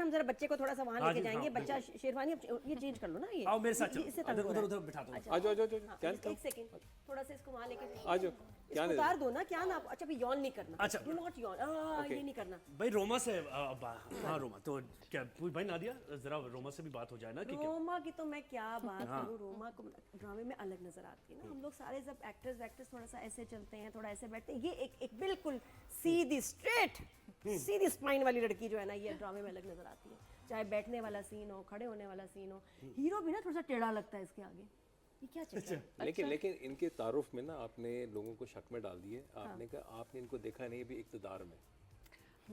हम जरा बच्चे को थोड़ा सा वहाँ हाँ लेके जी, जाएंगे, हाँ, बच्चा शेरवानी अब ये चेंज कर लो ना, ये आओ मेरे साथ चलो, इससे उधर उधर बिठा दो। अच्छा, आ जाओ हाँ, क्या एक सेकंड, थोड़ा सा इसको वहाँ लेके आ जाओ क्या इसको उतार दो ना, क्या ना, अच्छा भाई यॉन नहीं करना, अच्छा। डू नॉट यॉन, ये नहीं करना। भाई रोमा से हाँ रोमा तो क्या भाई नादिया जरा रोमा से भी बात हो जाए ना कि क्या रोमा की तो मैं क्या बात करूँ, रोमा को ड्रामे में अलग नजर आती है ना, हम लोग सारे जब एक्टर्स वैक्टर्स थोड़ा सा ऐसे चलते हैं, थोड़ा ऐसे बैठते हैं, ये एक बिल्कुल सीधी स्ट्रेट सीधी स्पाइन वाली लड़की जो है ना, ये ड्रामे में अलग नजर आती है, चाहे बैठने वाला सीन हो, खड़े होने वाला सीन हो, हीरो भी ना थोड़ा सा टेढ़ा लगता है इसके आगे, ये क्या चल रहा है? लेकिन इनके तारुफ में ना आपने लोगों को शक में डाल दिए, आपने कहा आपने इनको देखा नहीं अभी इक़्तिदार में।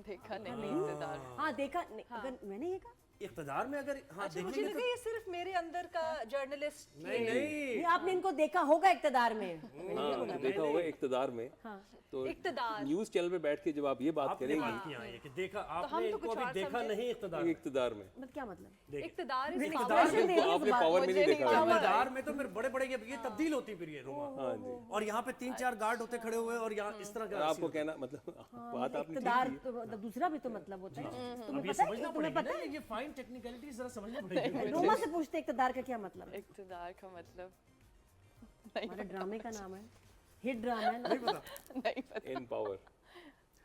देखा नहीं इक़्तिदार। हाँ देखा नहीं, अगर मैंने ये कहा इक़्तिदार में अगर हाँ अच्छा, मुझे देखेंगे लगा ये सिर्फ मेरे अंदर का जर्नलिस्ट नहीं नहीं ये आपने इनको देखा होगा इक़्तिदार में, हाँ देखा होगा इक़्तिदार में। तो इक़्तिदार। न्यूज़ चैनल पे बैठ के जब आप ये बात आपने करेंगी बात किया है कि देखा हम आपने तो इनको कुछ अभी और देखा समझे। नहीं इक़्तिदार मतलब में। क्या मतलब? इक़्तिदार नहीं, इस इक़्तिदार पावर में आपने पावर में नहीं देखा है। इक़्तिदार में तो फिर बड़े बड़े ये तब्दील होती फिर ये रोमा, हाँ जी। और यहाँ पे 3-4 गार्ड होते खड़े हुए और यहाँ इस तरह और का आपको कहना मतलब बात आपने इक़्तिदार ठीक की। तो मतलब दूसरा भी तो मतलब होता है, अब तुम्हें ये पता है, समझना तुम्हें पड़ेगा पता ना, है? ये फाइन टेक्निकलिटी जरा समझना पड़ेगी। रोमा से पूछते इक़्तिदार का क्या मतलब है? इक़्तिदार का मतलब हमारे ड्रामे का नाम है, हिट ड्रामा है ना? नहीं पता। इन पावर।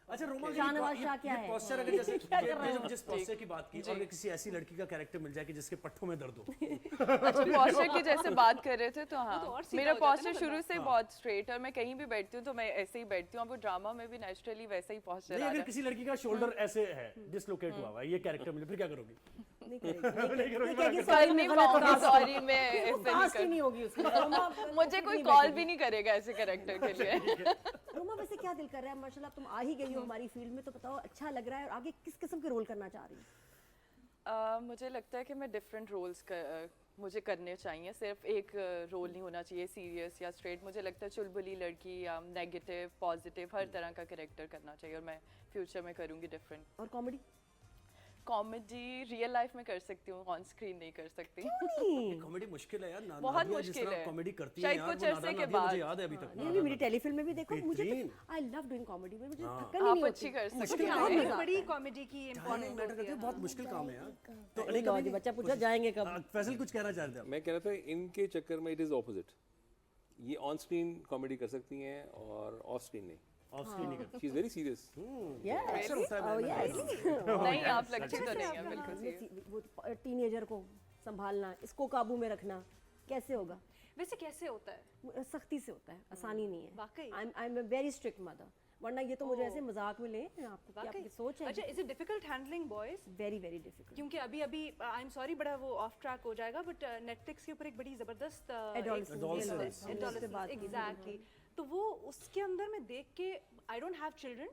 अच्छा रोमा शाहनवाज शाह क्या है? पोस्चर अगर जैसे ये जो जिस पोस्चर की बात की और किसी ऐसी लड़की का कैरेक्टर मिल जाए कि जिसके पट्टों में दर्द हो, अच्छा पोस्चर की जैसे बात कर रहे थे तो हाँ तो और सीधा मेरा हो जाता है पोस्चर ना शुरू से बहुत स्ट्रेट और मैं कहीं भी बैठती हूँ तो मैं ऐसे ही बैठती हूँ, अब वो ड्रामा में भी नेचुरली वैसा ही पोस्चर नहीं आ अगर रहा है। किसी लड़की का शोल्डर ऐसे है डिसलोकेट हुआ हुआ है, ये कैरेक्टर मिले फिर क्या करोगी? नहीं करेगी, नहीं करोगी कहेगी, कर sorry, नहीं मैं गलत पाऊंगी, cast सॉरी मैं हूँ। ऐसे Cast ही नहीं नहीं होगी उसमें, रोमा कर मुझे कोई कॉल भी नहीं करेगा ऐसे कैरेक्टर के लिए। रोमा वैसे क्या दिल कर रहा है, माशाल्लाह तुम आ ही गई हो हमारी फील्ड में, तो बताओ अच्छा लग रहा है, और आगे किस किस्म के रोल करना चाह रही हो? मुझे लगता है कि मैं डिफरेंट रोल्स मुझे करने चाहिए, सिर्फ एक रोल नहीं होना चाहिए सीरियस या स्ट्रेट, मुझे लगता है चुलबुली लड़की या नेगेटिव पॉजिटिव हर तरह का कैरेक्टर करना चाहिए और मैं फ्यूचर में करूँगी डिफरेंट। और कॉमेडी? कॉमेडी रियल लाइफ में कर सकती हूँ, ऑन स्क्रीन नहीं कर सकती। कॉमेडी मुश्किल है यार, बहुत नादिया जिस मुश्किल तरह है। कॉमेडी करती है शायद यार, कुछ वो अरसे के नादिया मुझे बाद। याद है अभी तक। ये भी मेरी टेलीफिल्म में भी देखो, मुझे बेहतरीन। आई लव डूइंग कॉमेडी में, मुझे थकन ही आप नहीं अच्छी होती। कर सकती मुश्किल हैं। काम है। एक बड़ी कॉमेडी की टाइमिंग इम्पोर्टेंट मैटर करती है, बहुत मुश्किल काम है यार। तो नहीं, लो जी, बच्चा पूछा जाएंगे कब? फैसल कुछ कहना चाह रहे थे आप? मैं कह रहा था इनके चक्कर में इट इज़ ऑपोजिट, ये ऑन स्क्रीन कॉमेडी कर सकती हैं और ऑफ स्क्रीन नहीं। ऑफ स्क्रीन नहीं करते। She is very serious. Yes. अक्सर होता है Oh, मैंने- yes. नहीं आप लगती तो नहीं है बिल्कुल सही। वो टीनेजर को संभालना, इसको काबू में रखना कैसे होगा? वैसे कैसे होता है? सख्ती से होता है, आसानी नहीं है। वाकई? I am a very strict mother, वरना ये तो मुझे ऐसे मजाक में ले, आपको क्या आपकी सोच है? अच्छा, is it difficult handling boys? Very very difficult. क्योंकि अभी आई एम सॉरी बड़ा वो ऑफ ट्रैक हो जाएगा, बट नेटफ्लिक्स के ऊपर एक बड़ी जबरदस्त Adolescence. एग्जैक्टली, तो वो उसके अंदर मैं देख के, I don't have children,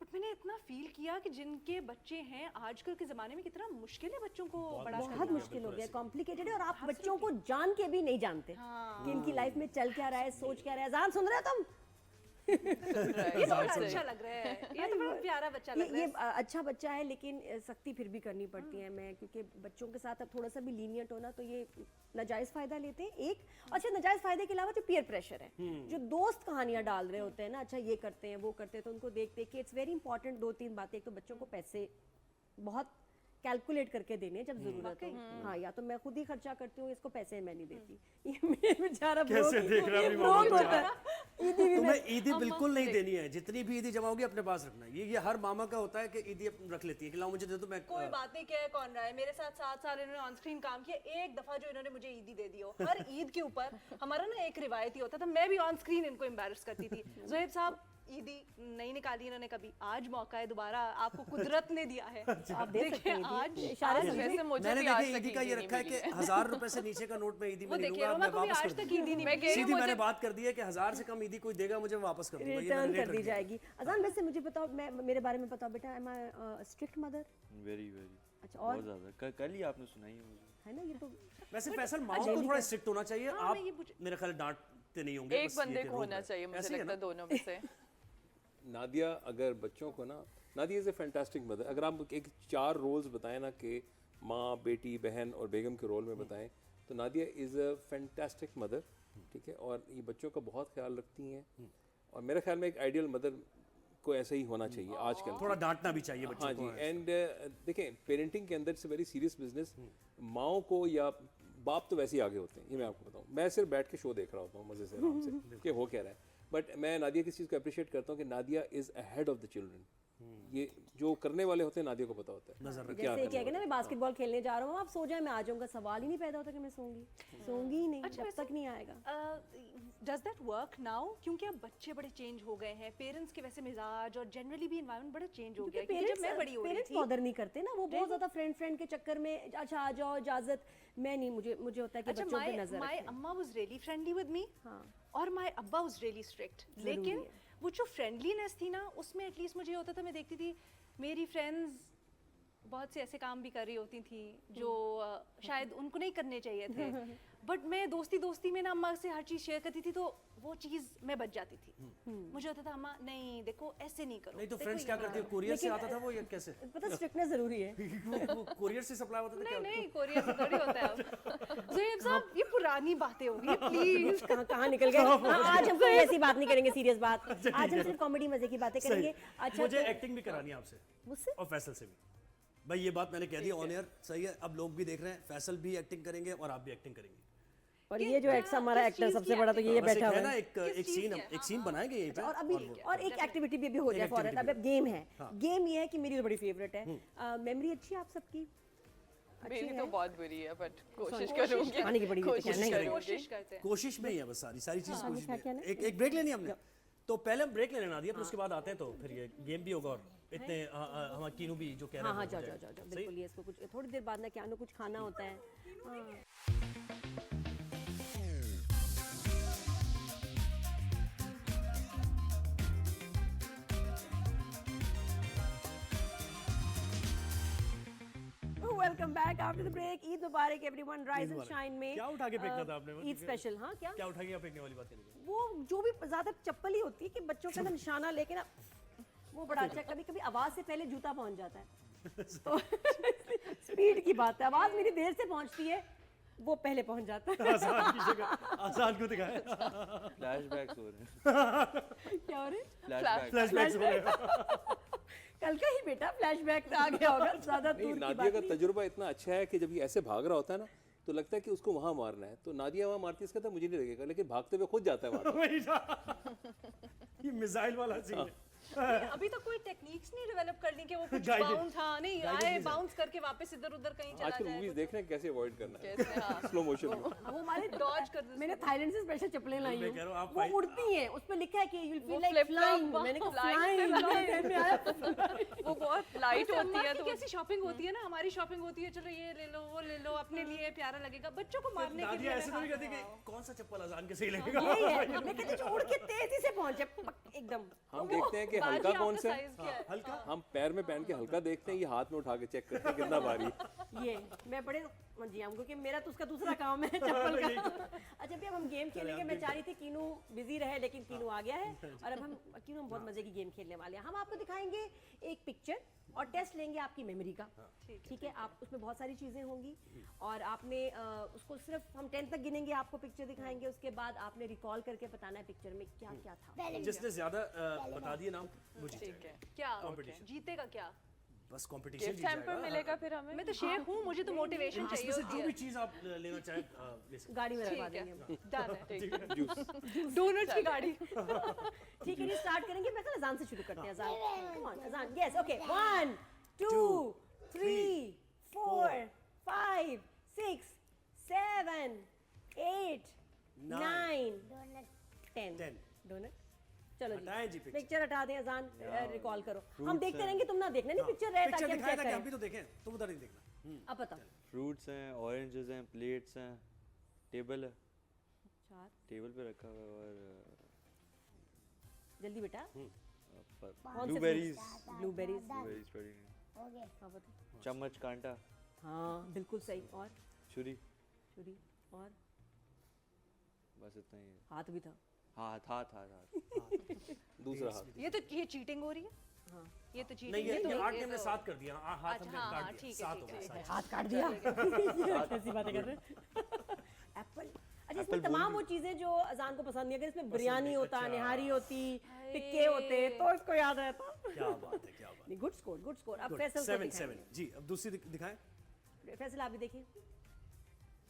but मैंने इतना फील किया कि जिनके बच्चे हैं आजकल के ज़माने में कितना मुश्किल है बच्चों को बड़ा करना। बहुत मुश्किल हो गया, कॉम्प्लिकेटेड है, और आप बच्चों को जान के भी नहीं जानते कि इनकी लाइफ में चल क्या रहा है, सोच क्या रहा है। जान सुन रहे हो तुम? ये तो बड़ा अच्छा लग रहा है, ये तो बड़ा प्यारा बच्चा लग रहा है। अच्छा बच्चा है, लेकिन सख्ती फिर भी करनी पड़ती है। मैं क्योंकि बच्चों के साथ अब थोड़ा सा भी लीनियंट होना, तो ये नाजायज फायदा लेते हैं एक। अच्छा, नाजायज फायदे के अलावा जो पीयर प्रेशर है, जो दोस्त कहानियां डाल रहे होते हैं ना, अच्छा ये करते हैं वो करते हैं, तो उनको देख देख के इट्स वेरी इंपॉर्टेंट 2-3 बातें। एक तो बच्चों को पैसे बहुत कैलकुलेट करके देने जब जरूरत हो। हाँ, या तो मैं खुद ही खर्चा करती हूँ, इसको पैसे मैं नहीं देती। ये मेरे बेचारा कैसे देख रहा है अपनी broke मामा को? होता है। ईदी भी तुम्हें ईदी बिल्कुल नहीं देनी है, जितनी भी ईदी जमा होगी अपने पास रखना है। ये हर मामा का होता है कि ईदी रख लेती है कि लाओ मुझे दे दो, मैं कोई बात नहीं, क्या कौन रहा है मेरे साथ 7 साल इन्होंने ऑन स्क्रीन काम किया, एक दफा जो इन्होंने मुझे ईदी दे दी हो। हर ईद के ऊपर हमारा ना एक रिवायत ही होता था, मैं भी ऑन स्क्रीन इनको एम्बैरस करती थी। ज़ोहेब साहब ईदी नहीं निकाली इन्होंने कभी, आज मौका है दोबारा, आपको कुदरत ने दिया है। आप दे सकते हैं आज इशारे से। वैसे मुझे मैंने भी देखा आज तक ईदी का ये नहीं रखा है मिली कि 1000 रुपए से नीचे का नोट मैं ईदी में वो नहीं देखिए, लूंगा, रोमा मैं को भी वापस आज कर तक दूंगा। ईदी नहीं मैं मिली। कह रही सीधी हूँ मैंने मुझे बात कर दी है कि 1000 से कम ईदी कोई देगा मुझे वापस कर दूंगा। ये रिटर्न मैंने कर रेट दी रख दिया। जाएगी। अजान, वैसे मुझे बताओ, मैं मेरे बारे में बताओ बेटा, एम आई स्ट्रिक्ट मदर? वेरी वेरी अच्छा, और बहुत ज्यादा कल ही आपने सुनाई है मुझे। है ना, ये तो वैसे फैसल माओ को थोड़ा स्ट्रिक्ट होना चाहिए। हाँ, मैं ये आप मेरे ख्याल डांटते नहीं होंगे, एक बस ये बंदे कि को रोक होना रहे। चाहिए, मुझे ऐसे ही है लगता है ना? दोनों में से। नादिया अगर बच्चों को ना, Nadia is a fantastic mother. अगर आप एक 4 रोल्स बताएं ना कि माँ, बेटी, बहन और बेगम के रोल में बताएं, तो Nadia is a fantastic mother. ठीक है, और ये बच्चों का बहुत ख्याल रखती हैं, और मेरे ख्याल में एक आइडियल मदर को ऐसा ही होना चाहिए आजकल। थोड़ा डांटना भी चाहिए बच्चों हाँ को। जी, एंड देखें पेरेंटिंग के अंदर इट्स वेरी सीरियस बिजनेस। माओ को या बाप तो वैसे ही आगे होते हैं, ये मैं आपको बताऊं। मैं सिर्फ बैठ के शो देख रहा होता हूँ मज़े से आराम से कि हो क्या रहा है, बट मैं नादिया की चीज़ को अप्रिशिएट करता हूँ कि Nadia is ahead of the children. ये जो करने वाले होते हैं नादिया को पता होता है कि क्या जैसे करना क्या ना मैं बास्केटबॉल खेलने जा रहा हूँ, आप सो जाए मैं आ जाऊंगा, सवाल ही नहीं पैदा होता कि मैं सोऊंगी ही नहीं जब तक नहीं आएगा। Does that work now? क्योंकि अब बच्चे बड़े चेंज हो गए हैं, पेरेंट्स के वैसे मिजाज और जनरली भी एनवायरनमेंट बड़ा चेंज हो गया है। क्योंकि जब मैं बड़ी हो रही पेरेंट्स थी, बॉदर नहीं करते ना, वो बहुत ज्यादा फ्रेंड के चक्कर में अच्छा आ जाओ इजाजत, मैं नहीं, मुझे होता है कि अच्छा बच्चों पे नजर माय रखें। अम्मा was really friendly with me हाँ। और माय अब्बा वाज रियली स्ट्रिक्ट। लेकिन वो जो फ्रेंडलीनेस थी ना, उसमें एटलीस्ट मुझे होता था, मैं देखती थी मेरी फ्रेंड्स बहुत से ऐसे काम भी कर रही होती थी जो शायद उनको नहीं करने चाहिए थे, बट मैं दोस्ती में ना अम्मा से हर चीज़ शेयर करती थी, तो वो चीज़ मैं बच जाती थी। मुझे होता था अम्मा नहीं देखो ऐसे नहीं करो। नहीं तो देखो फ्रेंड्स ये क्या नहीं करते हैं, करो। कुरियर से आता था वो या कैसे? पता स्ट्रिक्टनेस जरूरी है। वो कुरियर से सप्लाई होता था क्या? नहीं कोरियर से थोड़ी होता है अब। ज़ुएब साहब ये पुरानी बातें हो गई प्लीज। कहाँ निकल गए। हाँ, आज हम कोई ऐसी बात नहीं करेंगे, सीरियस बात। आज हम सिर्फ कॉमेडी मजे की बातें करेंगे। अच्छा मुझे तो- एक्टिंग भी करानी है आपसे मुझसे और फैसल से भी। भाई ये बात मैंने कह दी ऑन एयर, सही है। अब लोग भी देख रहे हैं, फैसल भी एक्टिंग करेंगे और आप भी एक्टिंग करेंगे। और ये जो एक्स हमारा एक्टर सबसे बड़ा तो ये बस एक बैठा है हुआ ना, है। एक सीन बनाएंगे यहीं पे। और अभी और एक एक्टिविटी भी अभी हो जाए फौरन। अब गेम है, गेम ये है कि मेरी तो बड़ी फेवरेट है। मेमोरी अच्छी है आप सबकी? मेरी तो बहुत बुरी है, बट कोशिश करूंगी। खाने की बड़ी होती है, नहीं कोशिश करते हैं। कोशिश में ही है बस, सारी चीज कोशिश में क्या है। एक ब्रेक लेनी है हमने, तो पहले हम ब्रेक ले लेना दिया, फिर उसके बाद आते हैं तो फिर ये गेम भी होगा। और इतने हमारा कीनू भी जो कह रहे हाँ हैं हाँ वो हो जाओ जाएगा। बिल्कुल। ये इसको कुछ थोड़ी देर बाद ना क्या कुछ खाना होता है। हाँ। Welcome back after the break. Eid मुबारक एवरीवन, राइज एंड शाइन में। क्या उठा के फेंकना था आपने? ईद स्पेशल। हाँ क्या क्या उठा के आप फेंकने वाली बात करेंगे? वो जो भी ज्यादा चप्पल ही होती है कि बच्चों का ना निशाना लेके ना, वो बड़ा अच्छा। कभी कभी आवाज से पहले जूता पहुंच जाता है तो स्पीड की बात है, आवाज मेरी देर से पहुंचती है, वो पहले पहुंच जाता है। आसान की जगह आसान को दिखाया। फ्लैशबैक्स हो रहे हैं। क्या हो रहे? फ्लैशबैक। फ्लैशबैक्स हो रहे हैं। कल का ही बेटा फ्लैशबैक आ गया होगा, ज्यादा नहीं, दूर की नादिया बात का नहीं। तजुर्बा इतना अच्छा है कि जब ये ऐसे भाग रहा होता है ना तो लगता है कि उसको वहां मारना है, तो नादिया वहां मारती है, इसका तो मुझे नहीं लगेगा, लेकिन भागते हुए खुद जाता है वहां। वही ना। ये मिसाइल वाला सीन है। अभी तक कोई टेक्निक्स नहीं डेवलप कर ली कि वो कुछ Guided- बाउंस, हाँ नहीं Guided आए नहीं बाउंस करके वापस इधर उधर कहीं चला आजकल जाए। मूवीज देख रहे हैं कैसे अवॉइड करना है कैसे, हाँ। स्लो मोशन में। वो हमारे डॉज कर दो। मैंने थाईलैंड से स्पेशल चप्पलें लाई मैं कह रहा हूँ, आप वो फाइट- उड़ती हैं, उस पे लिखा है कि you will feel like flip-flop, flying. वाह, मैंने कहा flying, फ्लाइंग। वो बहुत लाइट होती है, की तो कैसी शॉपिंग होती है ना, हमारी शॉपिंग होती है, चलो ये ले लो वो ले लो, अपने लिए प्यारा लगेगा, बच्चों को मारने के नादिया लिए ऐसे तो नहीं कहती कि कौन सा चप्पल अजान के सही लगेगा। यही है, मैं कहती हूँ उड़ के तेजी से पहुंचे एकदम। हम देखते हैं कि बाजी हल्का आपका कौन सा size क्या है? हल्का हम पैर में पहन के हल्का देखते हैं, ये हाथ में उठा के चेक करते हैं कितना भारी है। ये मैं बड़े मंजी हूँ क्योंकि मेरा तो उसका दूसरा काम है चप्पल का। अच्छा भी अब हम गेम खेलेंगे। मैं चाह रही थी कीनू बिजी रहे, लेकिन कीनू आ गया है और अब हम बहुत मजे की गेम खेलने वाले हैं। हम आपको दिखाएंगे एक पिक्चर और टेस्ट लेंगे आपकी मेमोरी का। ठीक है, आप उसमें बहुत सारी चीजें होंगी और आपने उसको सिर्फ हम 10 तक गिनेंगे, आपको पिक्चर दिखाएंगे, उसके बाद आपने रिकॉल करके बताना है पिक्चर में क्या क्या था। जिसने ज्यादा बता दिए नाम वो जीत ठीक है। क्या Competition. जीतेगा क्या? बस कंपटीशन गिफ्ट हैम्पर मिलेगा फिर हमें। मैं तो शेफ हूँ, मुझे तो मोटिवेशन चाहिए इसमें से होती जो है। भी चीज आप लेना चाहें ले सकते गाड़ी में रखवा ठीक है, देंगे हम। डन है। जूस डोनट्स की गाड़ी। ठीक है, ये स्टार्ट करेंगे। मैं अजान से शुरू करते हैं। अजान, कम ऑन अजान। Yes, okay. 1 2 3 4 5 6 7 8 9 10 डोनट। चलो हटाएं जी जी, picture। पिक्चर हटा दें। अजान रिकॉल करो। हम देखते रहेंगे, तुम ना देखना नहीं, पिक्चर रहे पिक्चर ताकि हम दिखाया चेक था कि हम भी करें। तो देखें, तुम उधर नहीं देखना। अब बताओ। फ्रूट्स हैं, ऑरेंजेस हैं, प्लेट्स हैं, टेबल है, चार, टेबल पे रखा हुआ है, और जल्दी बेटा। Blueberries blueberries. ब्लूबेरीज पड़ी हैं, हाँ बताओ। चम्मच, कांटा, हाँ बिल्कुल सही। और छुरी, छुरी और बस इतना ही है। हाथ भी था। हाथ हाथ हाथ हाथ दूसरा हाथ ये चीटिंग हो रही है। हाँ ये तो चीटिंग नहीं ये है। आठ ने हमने 7 कर दिया। हाथ अच्छा, हमने हाँ, काट हाँ, दिया। ठीक है, 7 हो ठीक गए, है। 7। हाथ काट दिया। ये कैसी बातें कर रहे हैं। एप्पल। अच्छा, इसमें तमाम वो चीजें जो अजान को पसंद नहीं है। अगर इसमें बिरयानी होता, निहारी होती, टिक्के होते तो इसको याद रहता। क्या बात है, क्या बात नहीं, गुड स्कोर। अब है। फैसल को 7 दिखाएं। 7 जी। अब दूसरी दिखाएं। फैसल आप भी देखिए।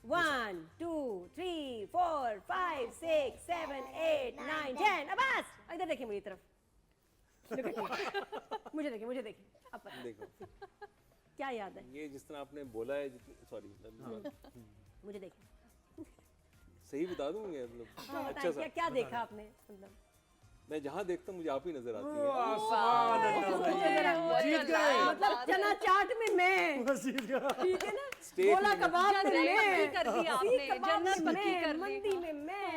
1 2 3 4 5 6 7 8 9 10। अब बस इधर देखिए मेरी तरफ। मुझे देखिए अब पता देखो क्या याद है? ये जिस तरह आपने बोला है, सॉरी मुझे देखिए। सही बता दूंगा मतलब हाँ, अच्छा बताएं सा क्या देखा आपने मतलब? मैं जहाँ देखता हूँ मुझे आप ही नजर आती है। सुभान अल्लाह, जीत गए। मतलब चना चाट में मैं, बस जीत गया। ठीक है ना, Steak गोला में कबाब में जन्नत मैं, पक्की कर दी आपने, सीख कबाब जन्नत में पक्की मैं, कर दी। मंदी में मैं,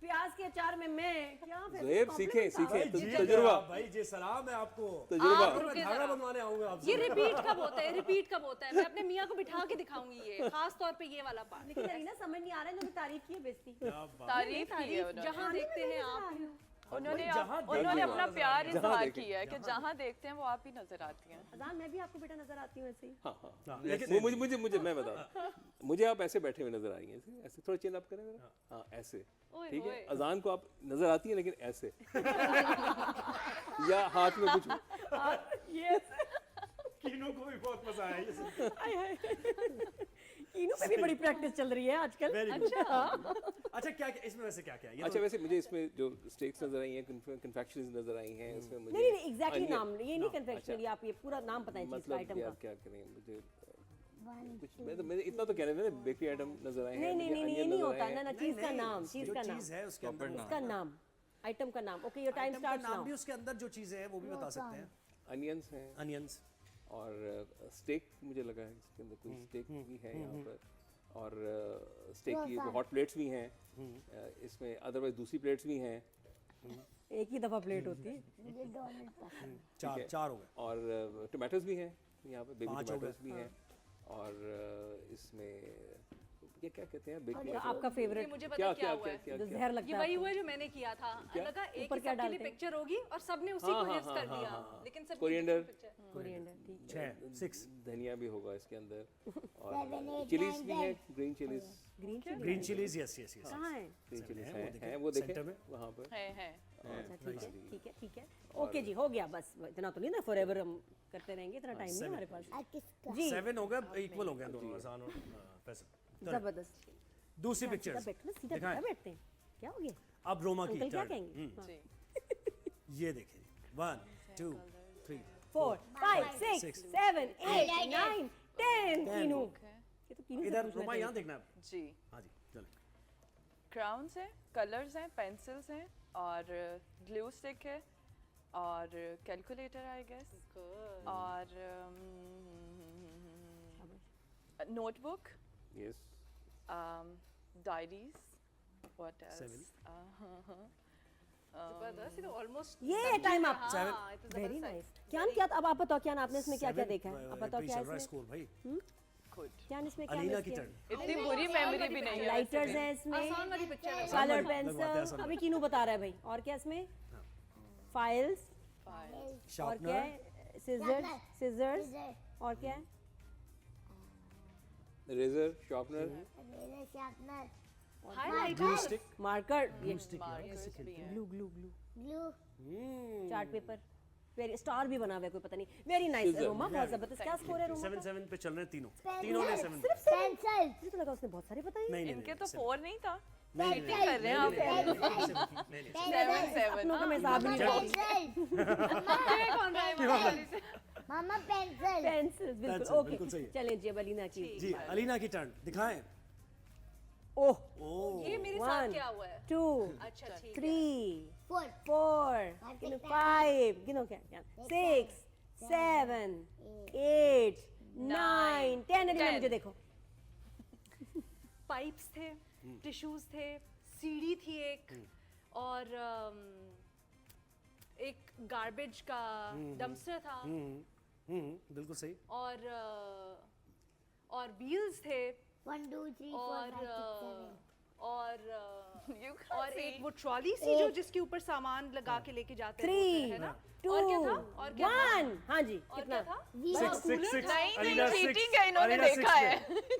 प्याज के अचार में मैं, क्या ज़ुहैब सीखे भाई तो जीत तजुर्बा गया। भाई जी सलाम है आपको। तजुर्बा और मैं धागा बनवाने आऊंगा आपसे। ये रिपीट कब होता है? मैं अपने मियाँ को बिठा के दिखाऊंगी ये, खास तौर पे ये वाला पार्ट। लेकिन अरीना समझ नहीं आ रहा है, इन्होंने तारीफ की है बेइज्जती। क्या बात। तारीफ की है उन्होंने। जहाँ देखते हैं आप उन्होंने जहाँ उन्होंने देखें अपना वहाँ प्यार जहाँ इजहार देखें। किया है कि जहाँ देखते हैं वो आप ही नजर आती हैं। अजान मैं भी आपको बेटा नजर आती हूँ ऐसे ही। हाँ हाँ, हाँ लेकिन मुझे मैं बता मुझे आप ऐसे बैठे हुए नजर आएंगे, ऐसे थोड़ा चिन अप करें मेरा, हाँ ऐसे, ओए ठीक है। होए। अजान को आप नजर आती है लेकिन ऐसे या हाथ में कुछ ये कीनू को भी बहुत मजा आया ये सुन के। कीनू पे भी बड़ी प्रैक्टिस चल रही है आजकल। Very good. अच्छा क्या क्या इसमें वैसे क्या क्या है? ये अच्छा तो- वैसे मुझे इसमें जो स्टेक्स नजर आई हैं, कन्फेक्शंस नजर आई हैं, इसमें मुझे नहीं एग्जैक्टली onion- नाम ये नहीं कन्फेक्शनरी, आप ये पूरा नाम बताएं चीज का, मतलब आइटम यार का। क्या करें मुझे कुछ मैं इतना तो कहने में बेकरी आइटम नजर आए हैं, नहीं मुझे ये onion नहीं नजर होता आए ना, हैं। चीज का नहीं, नाम, चीज जो का नाम, चीज है उसके अंदर उसका नाम, आइटम का नाम। ओके योर टाइम आइटम का स्टार्ट्स नाम नाउ। भी उसके अंदर जो चीजें हैं वो भी बता सकते हैं। अनियंस हैं अनियंस, और स्टेक मुझे लगा है इसके अंदर कोई स्टेक भी है यहाँ पर, और स्टेक की हॉट प्लेट्स भी हैं इसमें, अदरवाइज दूसरी प्लेट्स भी हैं, एक ही दफा प्लेट होती है। चार हो गए। और टमाटोज भी हैं यहाँ पे, बेबी 5 हो गए। टमाटोज भी हैं, और इसमें ये क्या कहते हैं बेकरी आपका ये फेवरेट मुझे क्या पता क्या क्या हुआ है? क्या जो क्या जहर ये लगता वही है हुआ है जो मैंने किया था। लगा एक ऊपर ही क्या सबके लिए डालते हैं? पिक्चर होगी और सबने उसी हाँ, को हाँ, हिफ्स कर हाँ, दिया, हाँ, हाँ। लेकिन सब कोरिएंडर कोरिएंडर, ठीक 6 6 धनिया भी होगा इसके अंदर, और चिलीज भी है, green chillies, green chillies, yes yes yes. कहाँ है? ग्रीन चिलीज हैं, वो हैं देखें, हैं, वो देखें सेंटर में। वहाँ पर है अच्छा ठीक है ओके जी, हो गया बस, इतना तो नहीं ना फॉरएवर हम करते रहेंगे, इतना टाइम नहीं हमारे पास जी। 7 हो गए, इक्वल हो गए दोनों, आसान और फैसल। जबरदस्त। दूसरी सीधा पिक्चर्स बैठो ना, सीधा दिखाएं। सीधा बैठते हैं, क्या हो गया अब रोमा की अंकल क्या टर्न। कहेंगे? हाँ। जी। ये देखें 1 2 3 4 5 6 7 8 9 10 कीनू, ये तो कीनू से इधर पूछना रोमा चाहिए। यहाँ देखना है। जी हाँ जी चलो। क्राउन्स हैं, कलर्स हैं, पेंसिल्स हैं, और ग्लू स्टिक है, और कैलकुलेटर आई गेस, और notebook, yes diaries, what Seven. Else, जबरदस्त, ये तो ऑलमोस्ट ये टाइम अप, हाँ, it was वेरी जबरदस्त। नाइस। क्या क्या अब आप बताओ, क्या आपने इसमें क्या क्या 7 देखा है? आप बताओ क्या चल रहा है इसमें, स्कोर भाई। गुड। क्या इसमें क्या अलीना miss की किया? टर्न। इतनी बुरी मेमोरी भी नहीं है लाइटर्स हैं इसमें, आसान वाली पिक्चर है। कलर लगवाते हैं पेंसिल, आसान अभी कीनू बता रहा है भाई, और क्या इसमें, फाइल्स, और क्या शार्पनर, है, सिजर्स, और क्या है, razor, sharpener, glue stick, marker, ये मार्कर्स भी हैं। Glue glue glue, chart paper, very star भी बना हुआ है कोई पता नहीं, वेरी नाइस रोमा, बहुत जबरदस्त। क्या स्कोर है रोमा? 7 पे चल रहे हैं तीनों ने 7। मुझे तो लगा उसने बहुत सारे बताए। नहीं इनके तो 4 नहीं था, नहीं, चीटिंग कर रहे हैं आप। 7 अपनों का मैं हिसाब ही नहीं करती। मामा पेंसिल पेंसिल्स, बिल्कुल Pencil, ओके। बिल्कुल सही है। चलें जी, अब अलीना की। जी अलीना की टर्न दिखाएं। ओह, ओह ये मेरे साथ 1 क्या हुआ है? 2 अच्छा ठीक 3 4 4 5 गिनो, क्या 6 7 8 9 10। अलीना मुझे देखो, पाइप्स थे, टिश्यूज थे, सीढ़ी थी एक, और एक गार्बेज का डंपस्टर था, बिल्कुल सही। और व्हील्स थे, 1 2 3 4 5 6 7 और You can't और see. एक वो ट्रॉली सी जो जिसके ऊपर सामान लगा के लेके जाते हैं, 3 है ना? और क्या था? और क्या था? 1 हाँ जी और कितना क्या था? Six. नहीं अलीना six. चीटिंग है इन्होंने अलीना देखा six है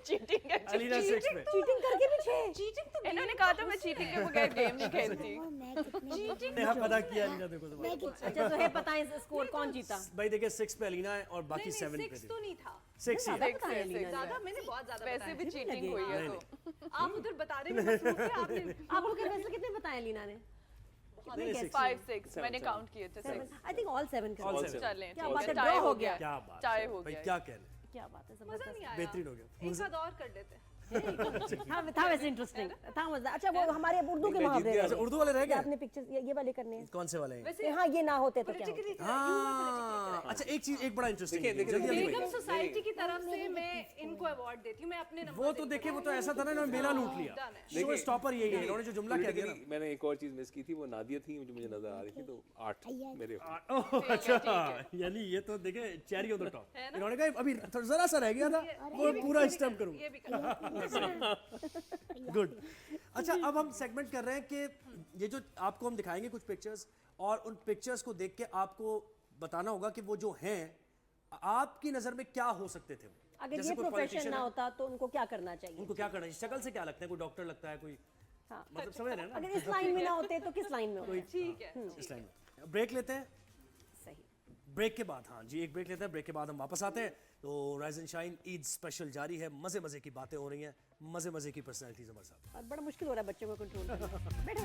चीटिंग है अलीना 6 पे चीटिंग करके भी 6 चीटिंग तो इन्होंने कहा था मैं चीटिंग के बगैर गेम नहीं खेलती और मैं कितने ने हाँ पता किया अलीना देखो तो मैं कितने अच्छा तो है पता है स्कोर कौन जीता भाई देखिए 6 पे अलीना है और बाकी 7 पे 6 तो नहीं था 6 ही है। पता है अलीना ने। ज्यादा मैंने बहुत ज्यादा वैसे बताया। भी चीटिंग हुई है तो आप उधर बताने में मसरूफ थे आपने आपको के फैसले कितने बताए लीना ने? नहीं, नहीं, 6 5 6 मैंने काउंट किए थे 6 आई थिंक ऑल 7 All कर seven. चलें क्या ठीक बात है है, टाई draw हो हो गया क्या बात टाई है हो भाई गया क्या कहने क्या बात है मजा जबरदस्त नहीं आया बेहतरीन हो गया एक साथ और कर लेते था वैसे इंटरेस्टिंग था मजा अच्छा वो हमारे अब उर्दू के मुहावरे रह अच्छा गए। उर्दू वाले रह ये गए आपने पिक्चर्स ये वाले करने हैं कौन से वाले हैं वैसे हाँ ये ना होते तो क्या होता? politically हाँ अच्छा एक चीज एक बड़ा इंटरेस्टिंग देखिए, जल्दी जल्दी बेगम भाई सोसाइटी की तरफ से मैं इनको अवार्ड देती हूँ मैं अपने नंबर वो तो देखिए वो तो ऐसा था ना इन्होंने मेला लूट लिया शो स्टॉपर यही है इन्होंने जो जुमला कह दिया ना Politically, मैंने एक और चीज मिस की थी वो नादिया थी जो मुझे नजर आ रही थी तो 8 मेरे ओह अच्छा यानी ये तो देखे चेरी ऑन द टॉप इन्होंने कहा अभी जरा सा रह गया था वो पूरा स्टम्प करूँ ये भी कर गुड अच्छा अब हम सेगमेंट कर रहे हैं कि ये जो आपको हम दिखाएंगे कुछ पिक्चर्स और उन पिक्चर्स को देख के आपको बताना होगा कि वो जो हैं आपकी नजर में क्या हो सकते थे वो। अगर जैसे ये कोई प्रोफेशन politician ना है, होता तो उनको क्या करना चाहिए? उनको क्या करना है शक्ल से क्या लगता है कोई डॉक्टर लगता है कोई हाँ। मतलब समझ रहे हैं अगर ना इस लाइन में ना होते तो किस लाइन में होते? ठीक है इस टाइम में ब्रेक लेते हैं सही ब्रेक के बाद हाँ जी एक ब्रेक लेते हैं ब्रेक के बाद हम वापस आते हैं तो rise and shine Eid special जारी है मजे मजे की बातें हो रही हैं मजे मजे की पर्सनैलिटीज हमारे साथ और बड़ा मुश्किल हो रहा है बच्चों को कंट्रोल करना। बैठो